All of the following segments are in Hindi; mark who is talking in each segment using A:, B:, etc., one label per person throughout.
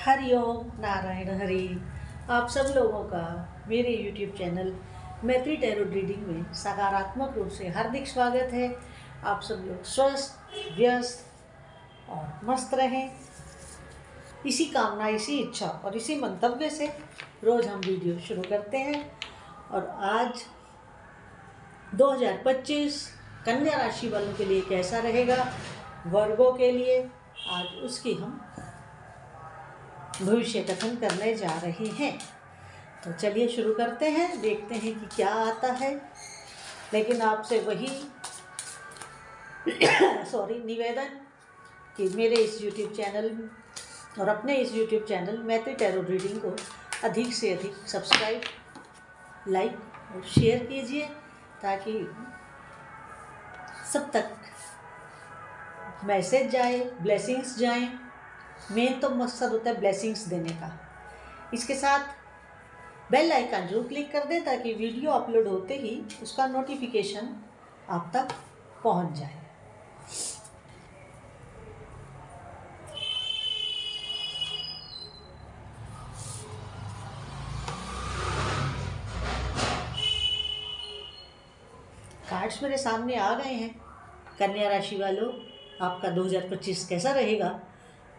A: हरिओम नारायण हरि। आप सब लोगों का मेरे YouTube चैनल मैत्री टैरो रीडिंग में सकारात्मक रूप से हार्दिक स्वागत है। आप सब लोग स्वस्थ, व्यस्त और मस्त रहें। इसी कामना, इसी इच्छा और इसी मंतव्य से रोज़ हम वीडियो शुरू करते हैं। और आज 2025 कन्या राशि वालों के लिए कैसा रहेगा, वर्गों के लिए, आज उसकी हम भविष्य कथन करने जा रहे हैं। तो चलिए शुरू करते हैं, देखते हैं कि क्या आता है। लेकिन आपसे वही निवेदन कि मेरे इस YouTube चैनल और अपने इस YouTube चैनल मैत्री टैरो रीडिंग को अधिक से अधिक सब्सक्राइब, लाइक और शेयर कीजिए ताकि सब तक मैसेज जाए, ब्लेसिंग्स जाएं। मेन तो मकसद होता है ब्लेसिंग्स देने का। इसके साथ बेल आइकन जरूर क्लिक कर दें ताकि वीडियो अपलोड होते ही उसका नोटिफिकेशन आप तक पहुंच जाए। कार्ड्स मेरे सामने आ गए हैं। कन्या राशि वालों, आपका 2025 कैसा रहेगा,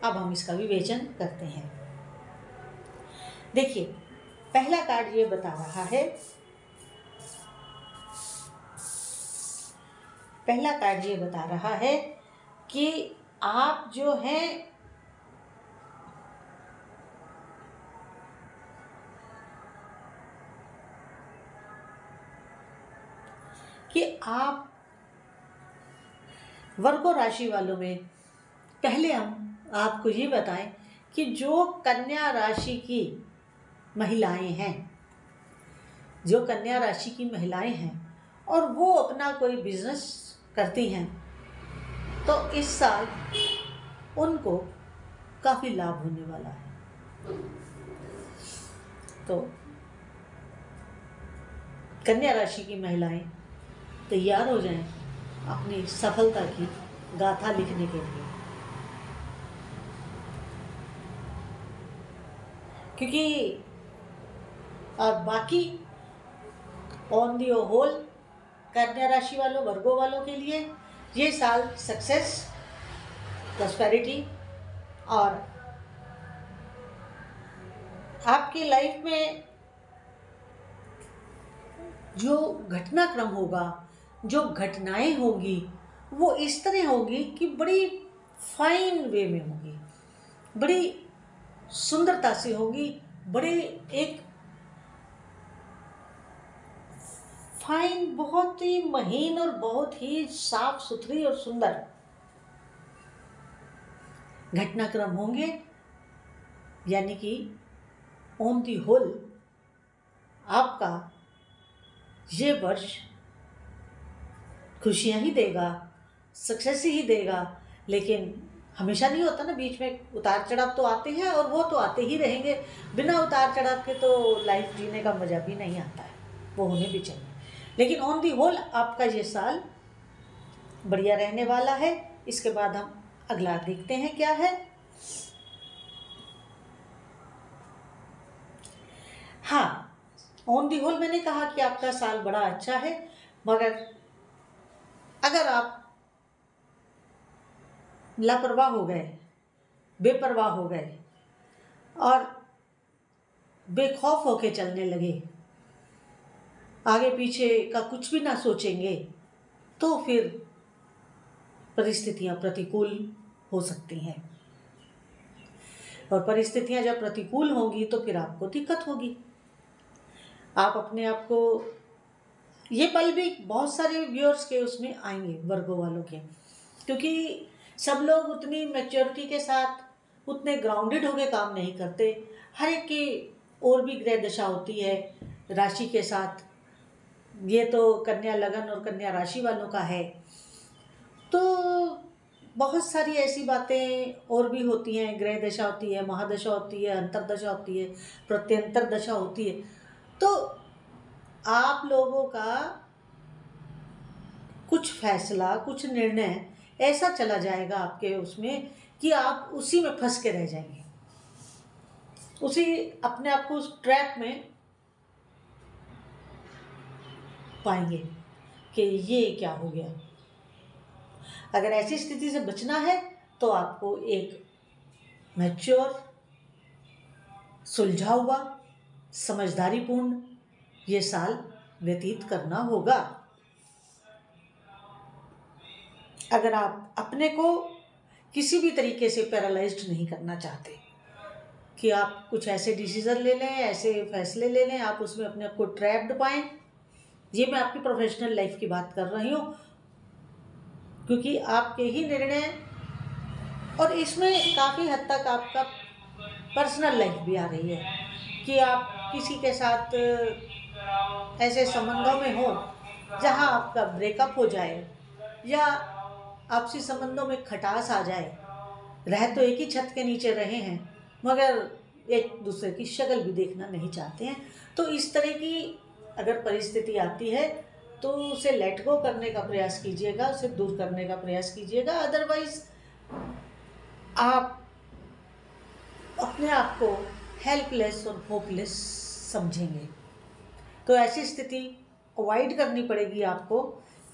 A: अब हम इसका विवेचन करते हैं। देखिए, पहला कार्ड ये बता रहा है, कि आप जो हैं कि आप वर्गो राशि वालों में, पहले हम आपको ये बताएं कि जो कन्या राशि की महिलाएं हैं, जो कन्या राशि की महिलाएं हैं और वो अपना कोई बिजनेस करती हैं, तो इस साल उनको काफ़ी लाभ होने वाला है। तो कन्या राशि की महिलाएं तैयार हो जाएं अपनी सफलता की गाथा लिखने के लिए, क्योंकि और बाकी ऑन दी होल कन्या राशि वालों, वर्गों वालों के लिए ये साल सक्सेस, प्रॉस्पेरिटी और आपकी लाइफ में जो घटनाक्रम होगा, जो घटनाएं होंगी, वो इस तरह होगी कि बड़ी फाइन वे में होगी, बड़ी सुंदरता से होगी, बड़े एक फाइन, बहुत ही महीन और बहुत ही साफ सुथरी और सुंदर घटनाक्रम होंगे। यानी कि ऑन दी होल आपका ये वर्ष खुशियां ही देगा, सक्सेस ही देगा। लेकिन हमेशा नहीं होता ना, बीच में उतार चढ़ाव तो आते हैं और वो तो आते ही रहेंगे। बिना उतार चढ़ाव के तो लाइफ जीने का मजा भी नहीं आता है, वो होने भी चाहिए। लेकिन ऑन दी होल आपका ये साल बढ़िया रहने वाला है। इसके बाद हम अगला देखते हैं क्या है। हाँ, ऑन दी होल मैंने कहा कि आपका साल बड़ा अच्छा है, मगर अगर आप लापरवाह हो गए, बेपरवाह हो गए और बेखौफ होके चलने लगे, आगे पीछे का कुछ भी ना सोचेंगे, तो फिर परिस्थितियां प्रतिकूल हो सकती हैं। और परिस्थितियां जब प्रतिकूल होंगी तो फिर आपको दिक्कत होगी। आप अपने आप को, ये पल भी बहुत सारे व्यूअर्स के उसमें आएंगे, वर्गों वालों के, क्योंकि सब लोग उतनी मैच्योरिटी के साथ, उतने ग्राउंडेड होकर काम नहीं करते। हर एक की और भी ग्रह दशा होती है राशि के साथ। ये तो कन्या लगन और कन्या राशि वालों का है, तो बहुत सारी ऐसी बातें और भी होती हैं। ग्रह दशा होती है, महादशा होती है, अंतरदशा होती है, प्रत्यंतर दशा होती है। तो आप लोगों का कुछ फैसला, कुछ निर्णय ऐसा चला जाएगा आपके उसमें कि आप उसी में फंस के रह जाएंगे। उसी अपने आप को उस ट्रैप में पाएंगे कि ये क्या हो गया। अगर ऐसी स्थिति से बचना है तो आपको एक मैच्योर, सुलझा हुआ, समझदारीपूर्ण ये साल व्यतीत करना होगा। अगर आप अपने को किसी भी तरीके से पैरालाइज्ड नहीं करना चाहते कि आप कुछ ऐसे डिसीजन ले लें, ऐसे फैसले ले लें, आप उसमें अपने आप को ट्रैप्ड पाएं। ये मैं आपकी प्रोफेशनल लाइफ की बात कर रही हूँ, क्योंकि आपके ही निर्णय और इसमें काफ़ी हद तक आपका पर्सनल लाइफ भी आ रही है कि आप किसी के साथ ऐसे संबंधों में हो जहां आपका ब्रेकअप हो जाए या आपसी संबंधों में खटास आ जाए। रह तो एक ही छत के नीचे रहे हैं मगर एक दूसरे की शक्ल भी देखना नहीं चाहते हैं। तो इस तरह की अगर परिस्थिति आती है तो उसे लेट गो करने का प्रयास कीजिएगा, उसे दूर करने का प्रयास कीजिएगा। अदरवाइज आप अपने आप को हेल्पलेस और होपलेस समझेंगे। तो ऐसी स्थिति अवॉइड करनी पड़ेगी आपको,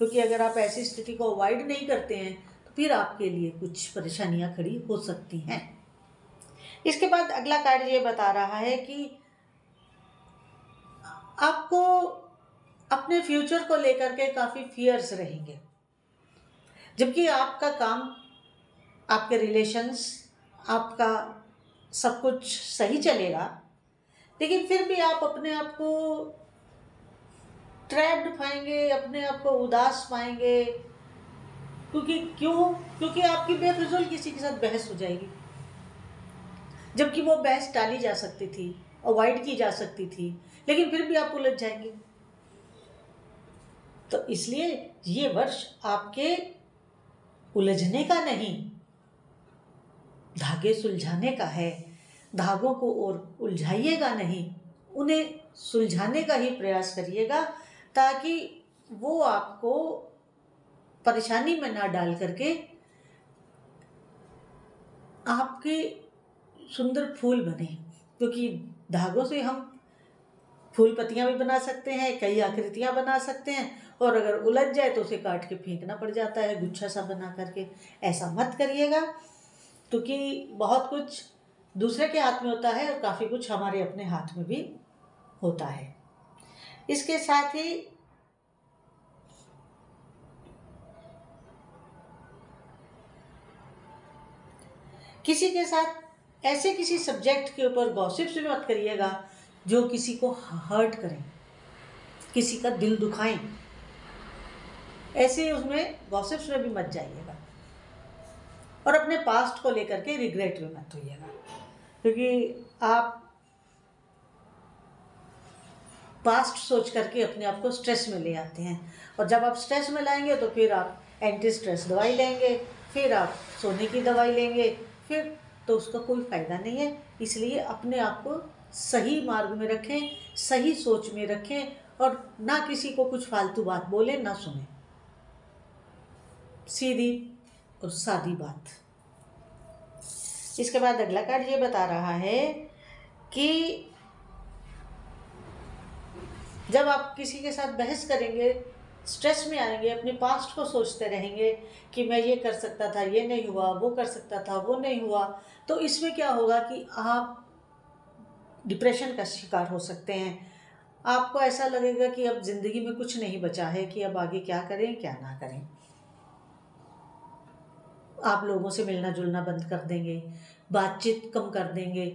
A: क्योंकि अगर आप ऐसी स्थिति को अवॉइड नहीं करते हैं तो फिर आपके लिए कुछ परेशानियां खड़ी हो सकती हैं। इसके बाद अगला कार्ड ये बता रहा है कि आपको अपने फ्यूचर को लेकर के काफ़ी फियर्स रहेंगे, जबकि आपका काम, आपके रिलेशंस, आपका सब कुछ सही चलेगा, लेकिन फिर भी आप अपने आप को ट्रैप्ड पाएंगे, अपने आप को उदास पाएंगे। क्योंकि आपकी बेफिजूल किसी के साथ बहस हो जाएगी, जबकि वो बहस टाली जा सकती थी, अवॉइड की जा सकती थी, लेकिन फिर भी आप उलझ जाएंगे। तो इसलिए ये वर्ष आपके उलझने का नहीं, धागे सुलझाने का है। धागों को और उलझाइएगा नहीं, उन्हें सुलझाने का ही प्रयास करिएगा, ताकि वो आपको परेशानी में ना डाल करके आपके सुंदर फूल बने। क्योंकि धागों से हम फूल पत्तियां भी बना सकते हैं, कई आकृतियां बना सकते हैं, और अगर उलझ जाए तो उसे काट के फेंकना पड़ जाता है गुच्छा सा बना करके। ऐसा मत करिएगा, क्योंकि बहुत कुछ दूसरे के हाथ में होता है और काफ़ी कुछ हमारे अपने हाथ में भी होता है। इसके साथ ही किसी के साथ ऐसे किसी सब्जेक्ट के ऊपर गॉसिप्स भी मत करिएगा जो किसी को हर्ट करें, किसी का दिल दुखाएं। ऐसे उसमें गॉसिप्स में भी मत जाइएगा, और अपने पास्ट को लेकर के रिग्रेट में मत होइएगा, क्योंकि आप पास्ट सोच करके अपने आप को स्ट्रेस में ले आते हैं, और जब आप स्ट्रेस में लाएंगे तो फिर आप एंटी स्ट्रेस दवाई लेंगे, फिर आप सोने की दवाई लेंगे, फिर तो उसका कोई फ़ायदा नहीं है। इसलिए अपने आप को सही मार्ग में रखें, सही सोच में रखें, और ना किसी को कुछ फालतू बात बोलें, ना सुने, सीधी और सादी बात। इसके बाद अगला कार्ड ये बता रहा है कि जब आप किसी के साथ बहस करेंगे, स्ट्रेस में आएंगे, अपने पास्ट को सोचते रहेंगे कि मैं ये कर सकता था, ये नहीं हुआ, वो कर सकता था, वो नहीं हुआ, तो इसमें क्या होगा कि आप डिप्रेशन का शिकार हो सकते हैं। आपको ऐसा लगेगा कि अब ज़िंदगी में कुछ नहीं बचा है, कि अब आगे क्या करें क्या ना करें। आप लोगों से मिलना जुलना बंद कर देंगे, बातचीत कम कर देंगे।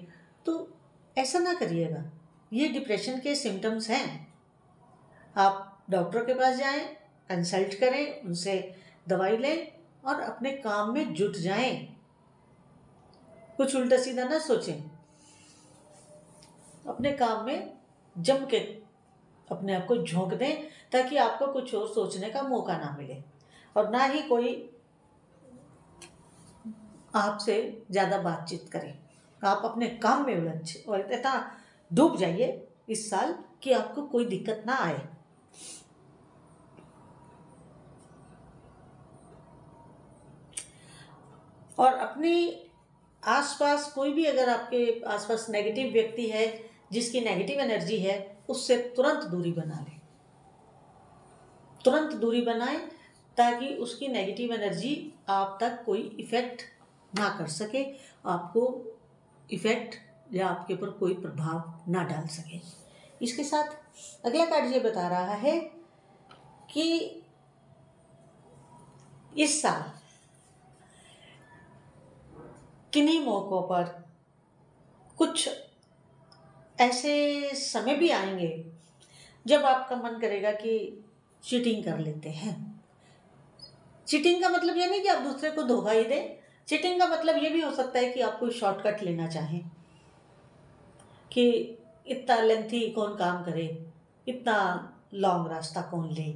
A: तो ऐसा ना करिएगा, ये डिप्रेशन के सिम्टम्स हैं। आप डॉक्टर के पास जाएं, कंसल्ट करें, उनसे दवाई लें और अपने काम में जुट जाएं। कुछ उल्टा सीधा ना सोचें, अपने काम में जम के अपने आप को झोंक दें, ताकि आपको कुछ और सोचने का मौका ना मिले, और ना ही कोई आपसे ज़्यादा बातचीत करें। आप अपने काम में उलझ और इतना डूब जाइए इस साल कि आपको कोई दिक्कत ना आए। और अपनी आसपास कोई भी अगर आपके आसपास नेगेटिव व्यक्ति है, जिसकी नेगेटिव एनर्जी है, उससे तुरंत दूरी बना लें। तुरंत दूरी बनाएं ताकि उसकी नेगेटिव एनर्जी आप तक कोई इफ़ेक्ट ना कर सके, आपको इफ़ेक्ट या आपके ऊपर कोई प्रभाव ना डाल सके। इसके साथ अगला कार्ड ये बता रहा है कि इस साल किन्हीं मौक़ों पर कुछ ऐसे समय भी आएंगे जब आपका मन करेगा कि चीटिंग कर लेते हैं। चीटिंग का मतलब ये नहीं कि आप दूसरे को धोखा ही दें। चीटिंग का मतलब ये भी हो सकता है कि आप कोई शॉर्टकट लेना चाहें कि इतना लेंथी कौन काम करे, इतना लॉन्ग रास्ता कौन ले,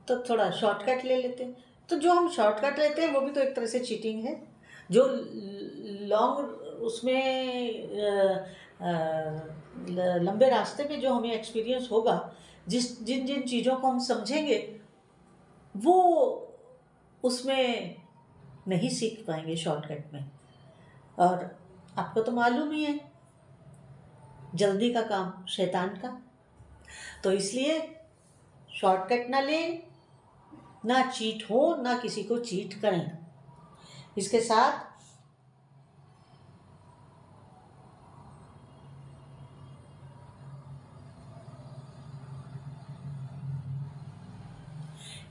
A: तो थोड़ा शॉर्टकट ले लेते हैं। तो जो हम शॉर्टकट लेते हैं वो भी तो एक तरह से चीटिंग है। जो लॉन्ग उसमें लंबे रास्ते पे जो हमें एक्सपीरियंस होगा, जिन जिन चीज़ों को हम समझेंगे, वो उसमें नहीं सीख पाएंगे शॉर्टकट में। और आपको तो मालूम ही है, जल्दी का काम शैतान का। तो इसलिए शॉर्टकट ना लें, ना चीट हो, ना किसी को चीट करें। इसके साथ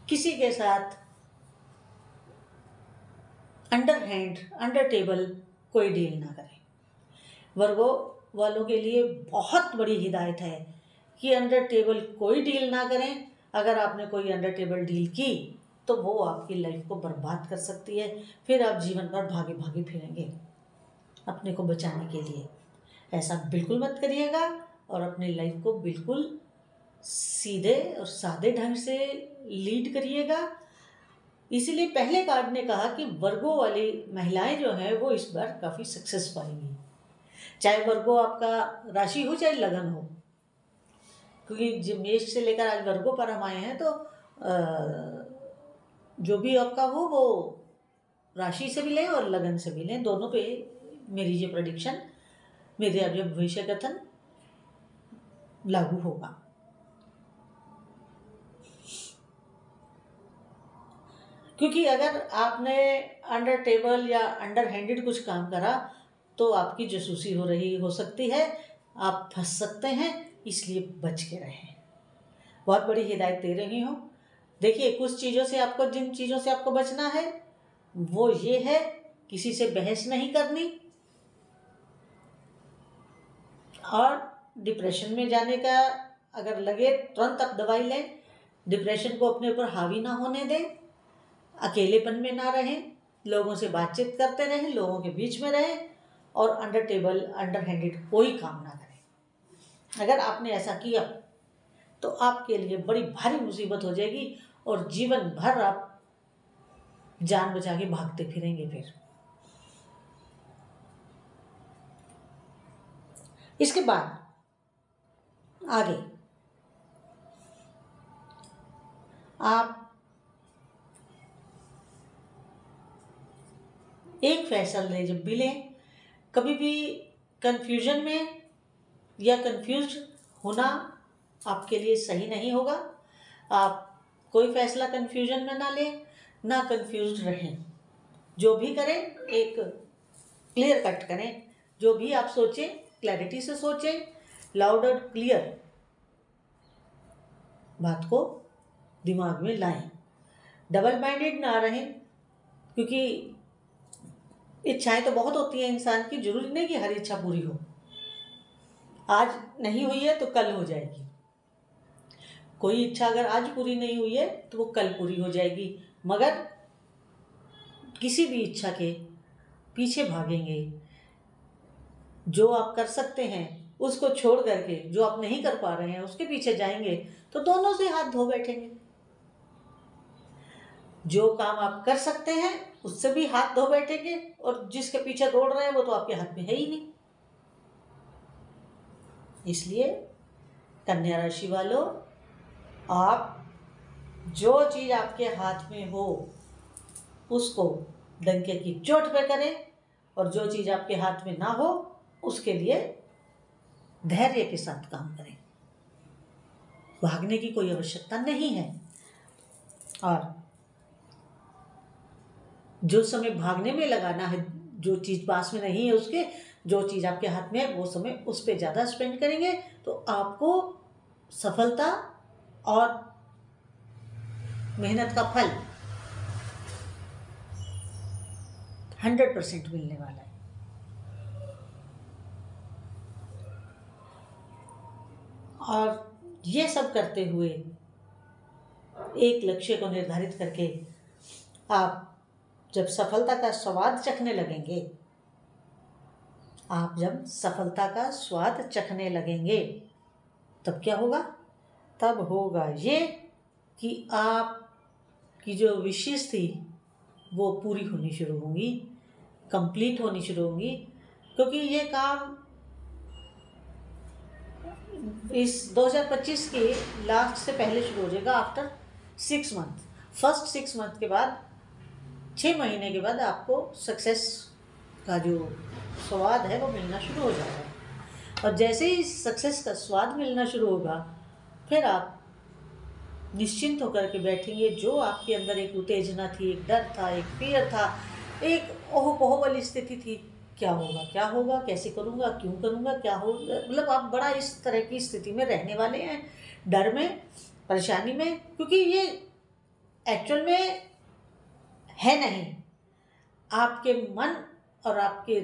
A: किसी के साथ अंडर हैंड, अंडर टेबल कोई डील ना करें। वर्गो वालों के लिए बहुत बड़ी हिदायत है कि अंडर टेबल कोई डील ना करें। अगर आपने कोई अंडर टेबल डील की तो वो आपकी लाइफ को बर्बाद कर सकती है। फिर आप जीवन भर भागे भागे फिरेंगे अपने को बचाने के लिए। ऐसा बिल्कुल मत करिएगा और अपनी लाइफ को बिल्कुल सीधे और सादे ढंग से लीड करिएगा। इसीलिए पहले कार्ड ने कहा कि वर्गो वाली महिलाएं जो हैं वो इस बार काफ़ी सक्सेस पाएंगी, चाहे वर्गो आपका राशि हो चाहे लगन हो। क्योंकि जब मेष से लेकर आज वर्गो पर हम आए हैं, तो जो भी आपका हो वो राशि से भी लें और लगन से भी लें, दोनों पे मेरी ये प्रेडिक्शन, मेरे अब भविष्य कथन लागू होगा। क्योंकि अगर आपने अंडर टेबल या अंडर हैंडेड कुछ काम करा तो आपकी जासूसी हो सकती है, आप फंस सकते हैं। इसलिए बच के रहें। बहुत बड़ी हिदायत दे रही हूँ। देखिए, कुछ चीज़ों से आपको, जिन चीज़ों से आपको बचना है वो ये है, किसी से बहस नहीं करनी, और डिप्रेशन में जाने का अगर लगे तुरंत आप दवाई लें। डिप्रेशन को अपने ऊपर हावी ना होने दें। अकेलेपन में ना रहें, लोगों से बातचीत करते रहें, लोगों के बीच में रहें, और अंडर टेबल, अंडर हैंडेड कोई काम ना करें। अगर आपने ऐसा किया तो आपके लिए बड़ी भारी मुसीबत हो जाएगी और जीवन भर आप जान बचा के भागते फिरेंगे। फिर इसके बाद आगे आप एक फैसला लें जब भी लें, कभी भी कंफ्यूजन में या कंफ्यूज्ड होना आपके लिए सही नहीं होगा। आप कोई फैसला कंफ्यूजन में ना लें, ना कंफ्यूज्ड रहें। जो भी करें एक क्लियर कट करें। जो भी आप सोचें क्लैरिटी से सोचें, लाउड और क्लियर बात को दिमाग में लाएं। डबल माइंडेड ना रहें, क्योंकि इच्छाएं तो बहुत होती हैं इंसान की, जरूरी नहीं कि हर इच्छा पूरी हो। आज नहीं हुई है तो कल हो जाएगी। कोई इच्छा अगर आज पूरी नहीं हुई है तो वो कल पूरी हो जाएगी। मगर किसी भी इच्छा के पीछे भागेंगे, जो आप कर सकते हैं उसको छोड़ करके जो आप नहीं कर पा रहे हैं उसके पीछे जाएंगे तो दोनों से हाथ धो बैठेंगे। जो काम आप कर सकते हैं उससे भी हाथ धो बैठेंगे, और जिसके पीछे दौड़ रहे हैं वो तो आपके हाथ में है ही नहीं। इसलिए कन्या राशि वालों, आप जो चीज़ आपके हाथ में हो उसको डंके की चोट पे करें और जो चीज़ आपके हाथ में ना हो उसके लिए धैर्य के साथ काम करें। भागने की कोई आवश्यकता नहीं है। और जो समय भागने में लगाना है, जो चीज़ पास में नहीं है उसके, जो चीज़ आपके हाथ में है वो समय उस पर ज़्यादा स्पेंड करेंगे तो आपको सफलता और मेहनत का फल 100% मिलने वाला है। और ये सब करते हुए एक लक्ष्य को निर्धारित करके आप जब सफलता का स्वाद चखने लगेंगे, आप जब सफलता का स्वाद चखने लगेंगे तब क्या होगा? तब होगा ये कि आपकी जो विशेष थी वो पूरी होनी शुरू होंगी, कंप्लीट होनी शुरू होंगी। क्योंकि ये काम इस 2025 के लास्ट से पहले शुरू हो जाएगा, आफ्टर 6 मंथ। फर्स्ट 6 मंथ के बाद, 6 महीने के बाद आपको सक्सेस का जो स्वाद है वो मिलना शुरू हो जाएगा। और जैसे ही सक्सेस का स्वाद मिलना शुरू होगा फिर आप निश्चिंत होकर के बैठेंगे। जो आपके अंदर एक उत्तेजना थी, एक डर था, एक फियर था, एक ओह वाली स्थिति थी, क्या होगा, क्या होगा, कैसे करूँगा, क्यों करूँगा, क्या होगा, मतलब आप बड़ा इस तरह की स्थिति में रहने वाले हैं, डर में, परेशानी में। क्योंकि ये एक्चुअल में है नहीं, आपके मन और आपके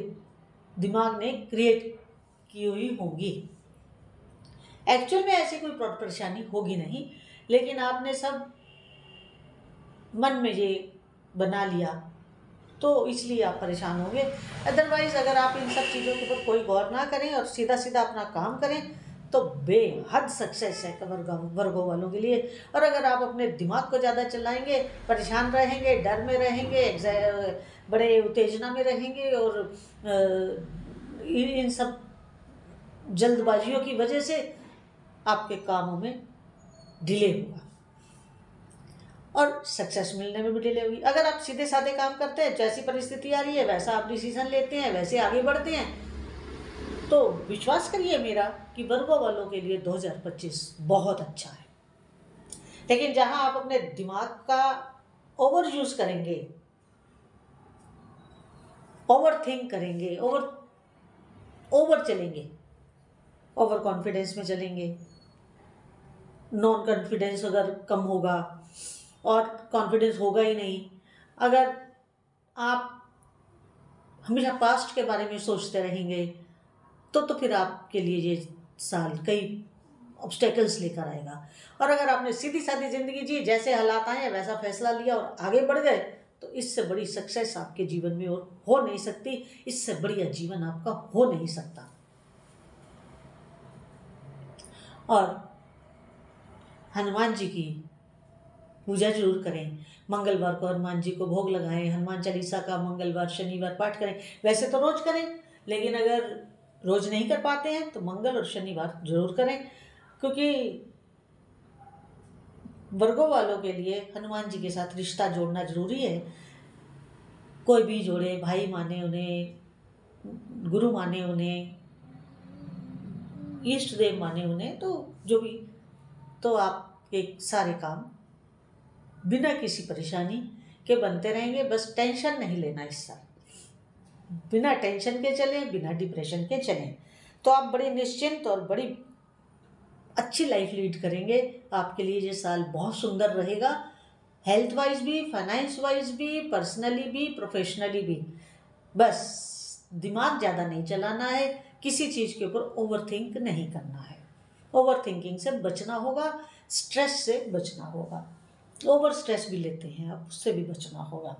A: दिमाग ने क्रिएट की हुई होगी। एक्चुअल में ऐसी कोई परेशानी होगी नहीं, लेकिन आपने सब मन में ये बना लिया तो इसलिए आप परेशान होंगे। अदरवाइज अगर आप इन सब चीज़ों के ऊपर कोई गौर ना करें और सीधा सीधा अपना काम करें तो बेहद सक्सेस है वर्गों वालों के लिए। और अगर आप अपने दिमाग को ज़्यादा चलाएंगे, परेशान रहेंगे, डर में रहेंगे, बड़े उत्तेजना में रहेंगे और इन सब जल्दबाजियों की वजह से आपके कामों में डिले होगा और सक्सेस मिलने में भी डिले होगी। अगर आप सीधे साधे काम करते हैं, जैसी परिस्थिति आ रही है वैसा आप डिसीजन लेते हैं, वैसे आगे बढ़ते हैं, तो विश्वास करिए मेरा कि वर्गों वालों के लिए 2025 बहुत अच्छा है। लेकिन जहां आप अपने दिमाग का ओवर यूज करेंगे, ओवर थिंक करेंगे, ओवर चलेंगे, ओवर कॉन्फिडेंस में चलेंगे, नॉन कॉन्फिडेंस अगर कम होगा और कॉन्फिडेंस होगा ही नहीं, अगर आप हमेशा पास्ट के बारे में सोचते रहेंगे तो फिर आपके लिए ये साल कई ऑब्स्टेकल्स लेकर आएगा। और अगर आपने सीधी सादी जिंदगी जी, जैसे हालात आए वैसा फैसला लिया और आगे बढ़ गए, तो इससे बड़ी सक्सेस आपके जीवन में और हो नहीं सकती, इससे बढ़िया जीवन आपका हो नहीं सकता। और हनुमान जी की पूजा जरूर करें। मंगलवार को हनुमान जी को भोग लगाएं, हनुमान चालीसा का मंगलवार शनिवार पाठ करें। वैसे तो रोज करें, लेकिन अगर रोज नहीं कर पाते हैं तो मंगल और शनिवार जरूर करें, क्योंकि वर्गों वालों के लिए हनुमान जी के साथ रिश्ता जोड़ना जरूरी है। कोई भी जोड़े, भाई माने उन्हें, गुरु माने उन्हें, इष्ट देव माने उन्हें, तो जो भी, तो आपके सारे काम बिना किसी परेशानी के बनते रहेंगे। बस टेंशन नहीं लेना इस साल, बिना टेंशन के चलें, बिना डिप्रेशन के चलें, तो आप बड़ी निश्चिंत और बड़ी अच्छी लाइफ लीड करेंगे। आपके लिए ये साल बहुत सुंदर रहेगा, हेल्थ वाइज भी, फाइनेंस वाइज भी, पर्सनली भी, प्रोफेशनली भी। बस दिमाग ज़्यादा नहीं चलाना है, किसी चीज़ के ऊपर ओवर थिंक नहीं करना है। ओवर थिंकिंग से बचना होगा, स्ट्रेस से बचना होगा। ओवर स्ट्रेस भी लेते हैं आप, उससे भी बचना होगा।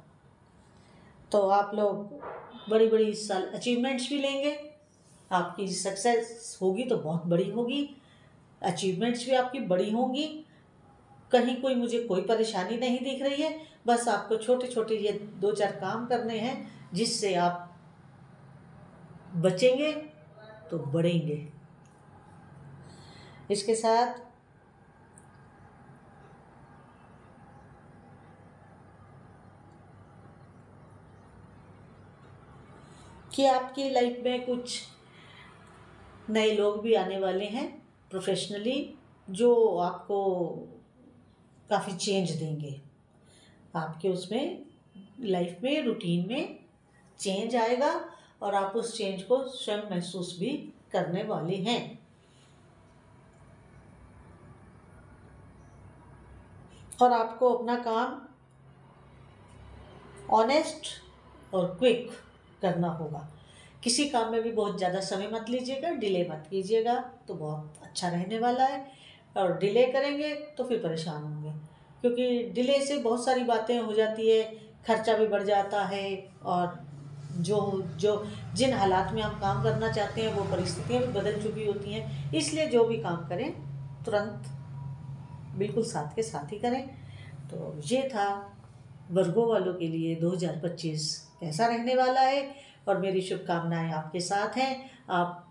A: तो आप लोग बड़ी बड़ी इस साल अचीवमेंट्स भी लेंगे। आपकी सक्सेस होगी तो बहुत बड़ी होगी, अचीवमेंट्स भी आपकी बड़ी होंगी। कहीं कोई मुझे कोई परेशानी नहीं दिख रही है। बस आपको छोटे छोटे ये 2-4 काम करने हैं जिससे आप बचेंगे तो बढ़ेंगे। इसके साथ कि आपकी लाइफ में कुछ नए लोग भी आने वाले हैं प्रोफेशनली, जो आपको काफ़ी चेंज देंगे। आपके उसमें लाइफ में रूटीन में चेंज आएगा और आप उस चेंज को स्वयं महसूस भी करने वाले हैं। और आपको अपना काम ऑनेस्ट और क्विक करना होगा। किसी काम में भी बहुत ज़्यादा समय मत लीजिएगा, डिले मत कीजिएगा, तो बहुत अच्छा रहने वाला है। और डिले करेंगे तो फिर परेशान होंगे, क्योंकि डिले से बहुत सारी बातें हो जाती है, खर्चा भी बढ़ जाता है, और जो जो जिन हालात में हम काम करना चाहते हैं वो परिस्थितियाँ भी बदल चुकी होती हैं। इसलिए जो भी काम करें तुरंत बिल्कुल साथ के साथ ही करें। तो ये था वर्गों वालों के लिए 2025 कैसा रहने वाला है, और मेरी शुभकामनाएं आपके साथ हैं। आप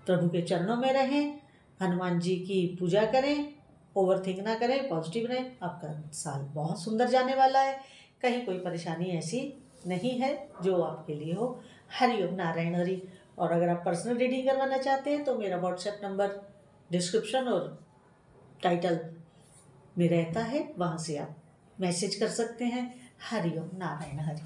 A: प्रभु के चरणों में रहें, हनुमान जी की पूजा करें, ओवरथिंक ना करें, पॉजिटिव रहें। आपका साल बहुत सुंदर जाने वाला है। कहीं कोई परेशानी ऐसी नहीं है जो आपके लिए हो। हरिओम नारायण हरि। और अगर आप पर्सनल रीडिंग करवाना चाहते हैं तो मेरा व्हाट्सएप नंबर डिस्क्रिप्शन और टाइटल में रहता है, वहाँ से आप मैसेज कर सकते हैं। हरिओम नारायण हरि।